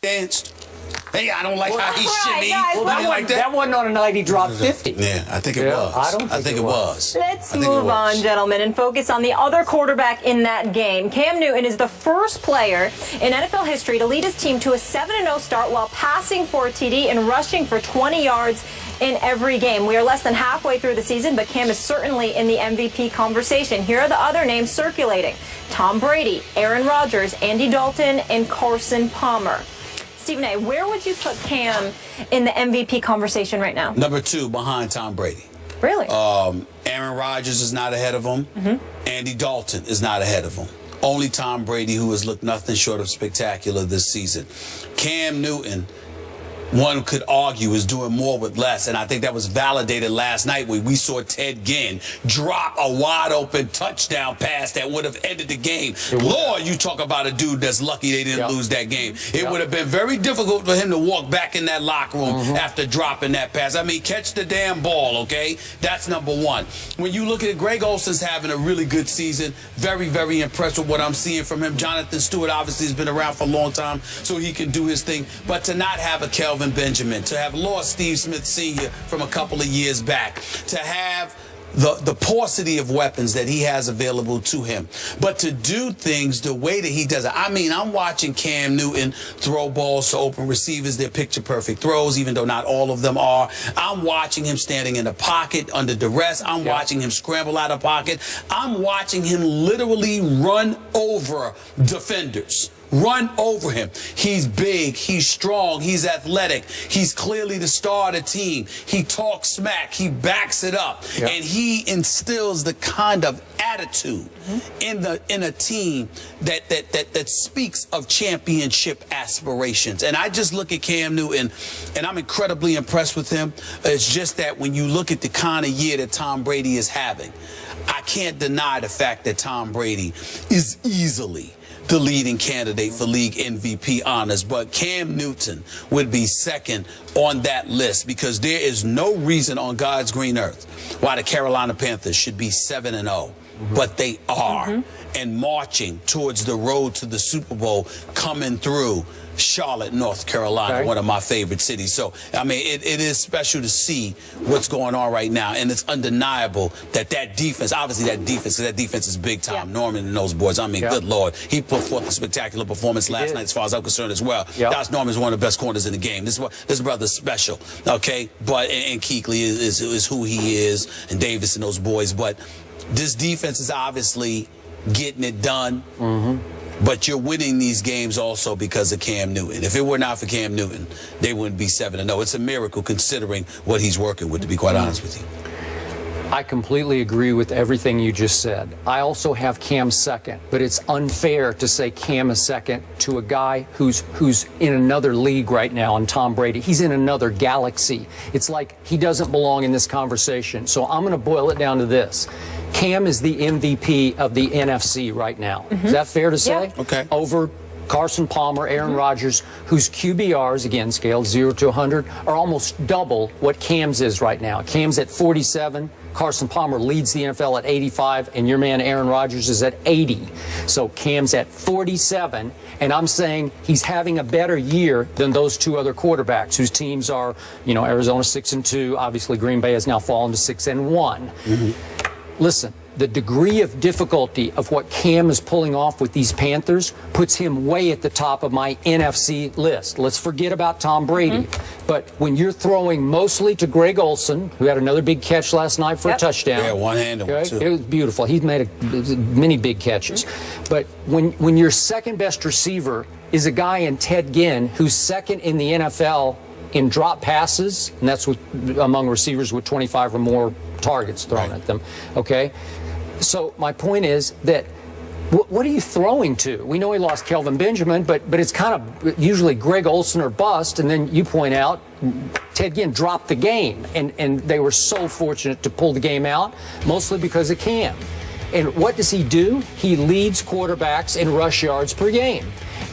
danced. Hey, I don't like how he shimmy. Well, that wasn't on a night he dropped 50. Yeah, I think it was. I think it was. Let's move on, gentlemen, and focus on the other quarterback in that game. Cam Newton is the first player in NFL history to lead his team to a 7-0 start while passing for a TD and rushing for 20 yards in every game. We are less than halfway through the season, but Cam is certainly in the MVP conversation. Here are the other names circulating: Tom Brady, Aaron Rodgers, Andy Dalton, and Carson Palmer. Stephen A., where would you put Cam in the MVP conversation right now? Number 2 behind Tom Brady. Really? Aaron Rodgers is not ahead of him. Andy Dalton is not ahead of him. Only Tom Brady, who has looked nothing short of spectacular this season. Cam Newton, one could argue, is doing more with less, and I think that was validated last night when we saw Ted Ginn drop a wide-open touchdown pass that would have ended the game. Lord, you talk about a dude that's lucky they didn't lose that game. It would have been very difficult for him to walk back in that locker room after dropping that pass. I mean, catch the damn ball, okay? That's number 1. When you look at it, Greg Olson's having a really good season. Very, very impressed with what I'm seeing from him. Jonathan Stewart obviously has been around for a long time, so he can do his thing. But to not have a Kelvin Benjamin, to have lost Steve Smith Sr. from a couple of years back, to have the paucity of weapons that he has available to him, but to do things the way that he does it. I mean, I'm watching Cam Newton throw balls to open receivers. They're picture-perfect throws, even though not all of them are. I'm watching him standing in the pocket under duress. I'm watching him scramble out of pocket. I'm watching him literally run over defenders. Run over him. He's big, he's strong, he's athletic, he's clearly the star of the team. He talks smack, he backs it up, and he instills the kind of attitude in a team that speaks of championship aspirations. And I just look at Cam Newton, and I'm incredibly impressed with him. It's just that when you look at the kind of year that Tom Brady is having, I can't deny the fact that Tom Brady is easily the leading candidate for league MVP honors, but Cam Newton would be second on that list, because there is no reason on God's green earth why the Carolina Panthers should be 7-0, but they are, and marching towards the road to the Super Bowl, coming through Charlotte, North Carolina, one of my favorite cities. So, I mean, it is special to see what's going on right now, and it's undeniable that defense, obviously that defense is big time. Norman and those boys, I mean, good Lord. He put forth a spectacular performance last night as far as I'm concerned as well. Josh Norman's one of the best corners in the game. This brother's special, okay? But, and Kuechly is who he is, and Davis and those boys. But this defense is obviously getting it done. But you're winning these games also because of Cam Newton. If it were not for Cam Newton, they wouldn't be 7-0. It's a miracle considering what he's working with, to be quite honest with you. I completely agree with everything you just said. I also have Cam second, but it's unfair to say Cam is second to a guy who's in another league right now, and Tom Brady. He's in another galaxy. It's like he doesn't belong in this conversation. So I'm going to boil it down to this. Cam is the MVP of the NFC right now. Is that fair to say? Okay. Over Carson Palmer, Aaron Rodgers, whose QBRs, again, scaled 0 to 100, are almost double what Cam's is right now. Cam's at 47. Carson Palmer leads the NFL at 85, and your man Aaron Rodgers is at 80. So Cam's at 47, and I'm saying he's having a better year than those two other quarterbacks whose teams are, you know, Arizona 6-2. Obviously, Green Bay has now fallen to 6-1. Listen, the degree of difficulty of what Cam is pulling off with these Panthers puts him way at the top of my NFC list. Let's forget about Tom Brady. But when you're throwing mostly to Greg Olson, who had another big catch last night for a touchdown. Yeah, one-handed one, too. It was beautiful. He's made many big catches. But when your second best receiver is a guy in Ted Ginn, who's second in the NFL in drop passes, and that's among receivers with 25 or more targets thrown at them, okay? So my point is that what are you throwing to? We know he lost Kelvin Benjamin, but it's kind of usually Greg Olson or bust, and then you point out Ted Ginn dropped the game, and they were so fortunate to pull the game out, mostly because of Cam. And what does he do? He leads quarterbacks in rush yards per game.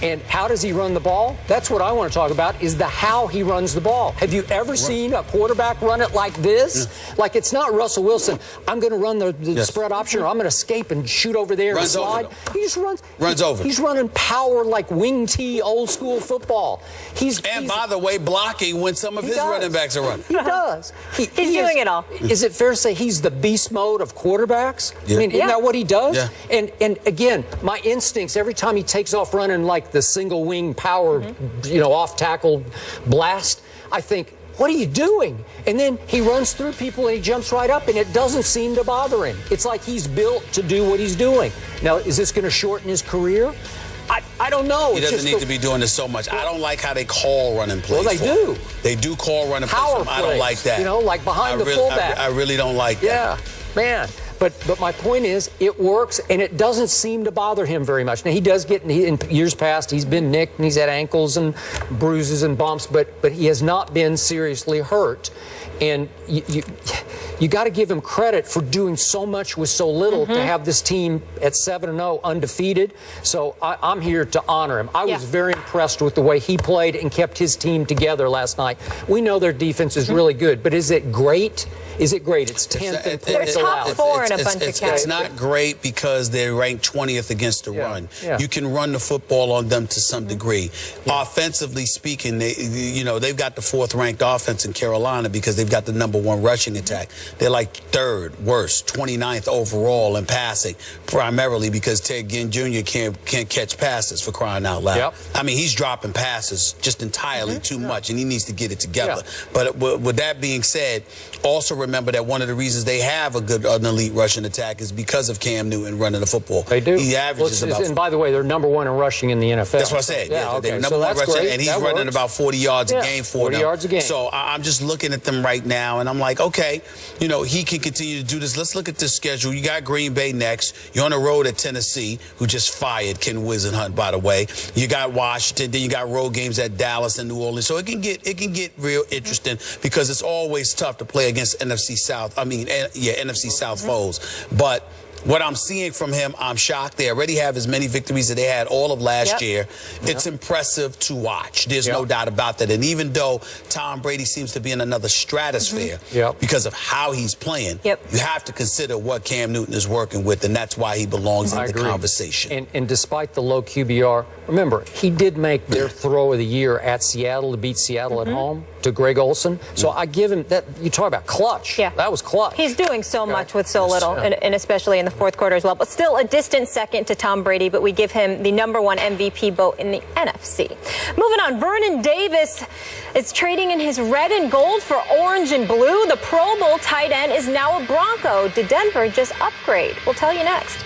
And how does he run the ball? That's what I want to talk about, is the how he runs the ball. Have you ever seen a quarterback run it like this? Yeah. Like, it's not Russell Wilson, I'm going to run the spread option, or I'm going to escape and shoot over there and slide. He just runs over. He's running power like wing T, old school football. He's by the way, blocking when some of his running backs are running. He does. He's doing it all. Is it fair to say he's the beast mode of quarterbacks? Yeah. I mean, isn't that what he does? Yeah. And again, my instincts, every time he takes off running like the single wing power, off tackle blast, I think, what are you doing? And then he runs through people and he jumps right up, and it doesn't seem to bother him. It's like he's built to do what he's doing. Now, is this going to shorten his career? I don't know. He doesn't need to be doing this so much. I don't like how they call running plays. Well, they do. They do call running power plays. I don't like that. Like behind the fullback. I really don't like that. Yeah, man. But my point is, it works, and it doesn't seem to bother him very much. Now, he does get, in years past, he's been nicked, and he's had ankles and bruises and bumps, but he has not been seriously hurt. And you got to give him credit for doing so much with so little to have this team at 7-0 undefeated. So I'm here to honor him. I was very impressed with the way he played and kept his team together last night. We know their defense is really good, but is it great? Is it great? It's 10th in points allowed. Top 4 in a bunch of categories. It's not great because they're ranked 20th against the run. Yeah. You can run the football on them to some degree. Offensively speaking, they've got the 4th ranked offense in Carolina because they've got the #1 rushing attack. They're like 3rd worst, 29th overall in passing, primarily because Ted Ginn Jr. can't catch passes, for crying out loud. Yep. I mean, he's dropping passes just entirely too much, and he needs to get it together. But with that being said, also remember that one of the reasons they have an elite rushing attack is because of Cam Newton running the football. They do. He averages about. And by the way, they're #1 in rushing in the NFL. That's what I said. They're #1 rushing, and he's running about 40 yards a game for them. 40 yards a game. So I'm just looking at them right now, and I'm like, okay, he can continue to do this. Let's look at this schedule. You got Green Bay next. You're on the road at Tennessee, who just fired Ken Wisenhunt, by the way. You got Washington. Then you got road games at Dallas and New Orleans. So it can get real interesting because it's always tough to play against NFC South foes. But what I'm seeing from him, I'm shocked. They already have as many victories as they had all of last year. It's impressive to watch. There's no doubt about that. And even though Tom Brady seems to be in another stratosphere because of how he's playing, you have to consider what Cam Newton is working with, and that's why he belongs in the conversation. And despite the low QBR, remember, he did make their throw of the year at Seattle to beat Seattle at home to Greg Olsen. So I give him that. You talk about clutch. Yeah. That was clutch. He's doing so much with so little, and especially in the 4th quarter as well. But still a distant second to Tom Brady, but we give him the #1 MVP vote in the NFC. Moving on, Vernon Davis is trading in his red and gold for orange and blue. The Pro Bowl tight end is now a Bronco. Did Denver just upgrade? We'll tell you next.